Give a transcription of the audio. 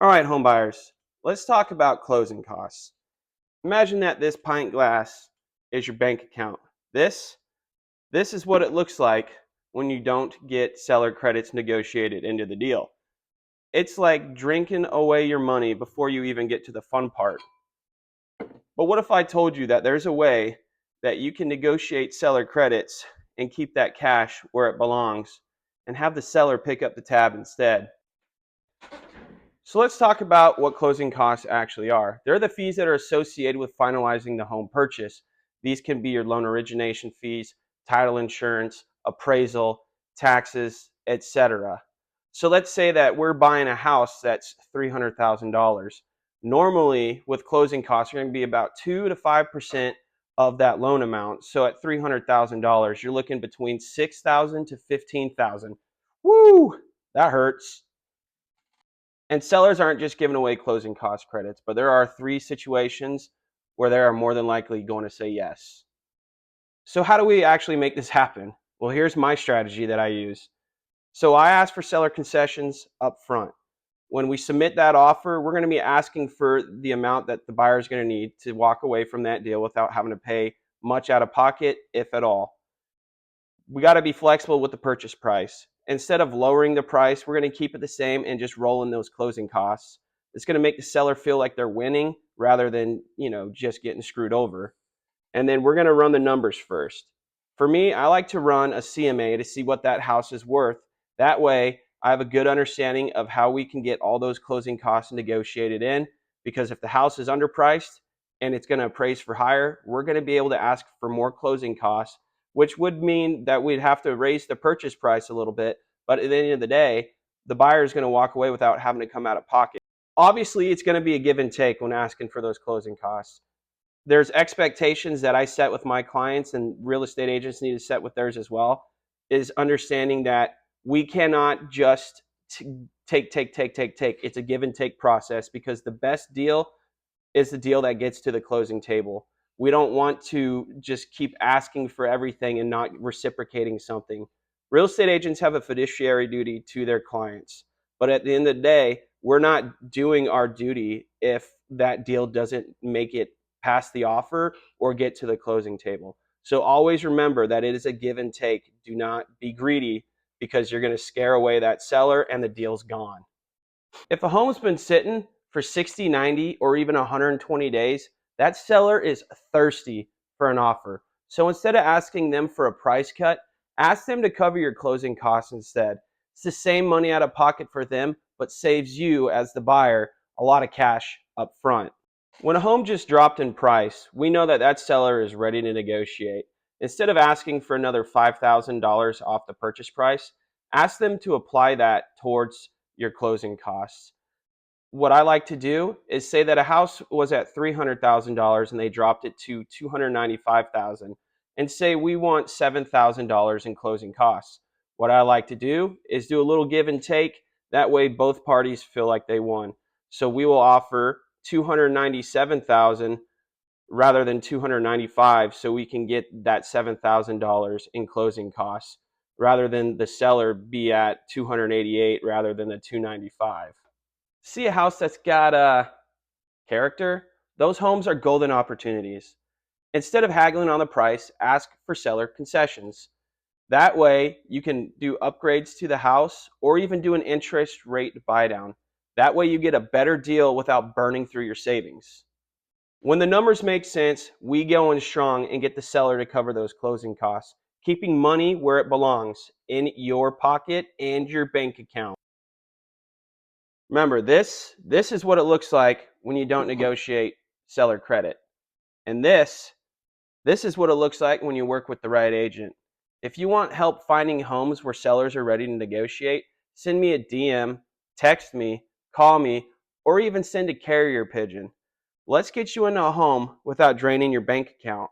All right, home buyers, let's talk about closing costs. Imagine that this pint glass is your bank account. This, this is what it looks like when you don't get seller credits negotiated into the deal. It's like drinking away your money before you even get to the fun part. But what if I told you that there's a way that you can negotiate seller credits and keep that cash where it belongs and have the seller pick up the tab instead? So let's talk about what closing costs actually are. They're the fees that are associated with finalizing the home purchase. These can be your loan origination fees, title insurance, appraisal, taxes, etc. So let's say that we're buying a house that's $300,000. Normally, with closing costs, you're going to be about 2 to 5% of that loan amount. So at $300,000, you're looking between $6,000 to $15,000. Woo! That hurts. And sellers aren't just giving away closing cost credits, but there are 3 situations where they are more than likely going to say yes. So how do we actually make this happen? Well, here's my strategy that I use. So I ask for seller concessions up front. When we submit that offer, we're going to be asking for the amount that the buyer is going to need to walk away from that deal without having to pay much out of pocket, if at all. We got to be flexible with the purchase price. Instead of lowering the price, we're going to keep it the same and just roll in those closing costs. It's going to make the seller feel like they're winning rather than, just getting screwed over. And then we're going to run the numbers first. For me, I like to run a CMA to see what that house is worth. That way, I have a good understanding of how we can get all those closing costs negotiated in, because if the house is underpriced and it's going to appraise for higher, we're going to be able to ask for more closing costs, which would mean that we'd have to raise the purchase price a little bit. But at the end of the day, the buyer is going to walk away without having to come out of pocket. Obviously, it's going to be a give and take when asking for those closing costs. There's expectations that I set with my clients, and real estate agents need to set with theirs as well, is understanding that we cannot just take. It's a give and take process, because the best deal is the deal that gets to the closing table. We don't want to just keep asking for everything and not reciprocating something. Real estate agents have a fiduciary duty to their clients. But at the end of the day, we're not doing our duty if that deal doesn't make it past the offer or get to the closing table. So always remember that it is a give and take. Do not be greedy, because you're going to scare away that seller and the deal's gone. If a home's been sitting for 60, 90, or even 120 days, that seller is thirsty for an offer. So instead of asking them for a price cut, ask them to cover your closing costs instead. It's the same money out of pocket for them, but saves you, as the buyer, a lot of cash up front. When a home just dropped in price, we know that that seller is ready to negotiate. Instead of asking for another $5,000 off the purchase price, ask them to apply that towards your closing costs. What I like to do is say that a house was at $300,000 and they dropped it to $295,000, and say we want $7,000 in closing costs. What I like to do is do a little give and take. That way both parties feel like they won. So we will offer $297,000 rather than $295,000, so we can get that $7,000 in closing costs, rather than the seller be at $288,000 rather than the $295,000. See a house that's got character? Those homes are golden opportunities. Instead of haggling on the price, ask for seller concessions. That way you can do upgrades to the house, or even do an interest rate buy down. That way you get a better deal without burning through your savings. When the numbers make sense, we go in strong and get the seller to cover those closing costs, keeping money where it belongs, in your pocket and your bank account. Remember, this is what it looks like when you don't negotiate seller credit. And this is what it looks like when you work with the right agent. If you want help finding homes where sellers are ready to negotiate, send me a DM, text me, call me, or even send a carrier pigeon. Let's get you into a home without draining your bank account.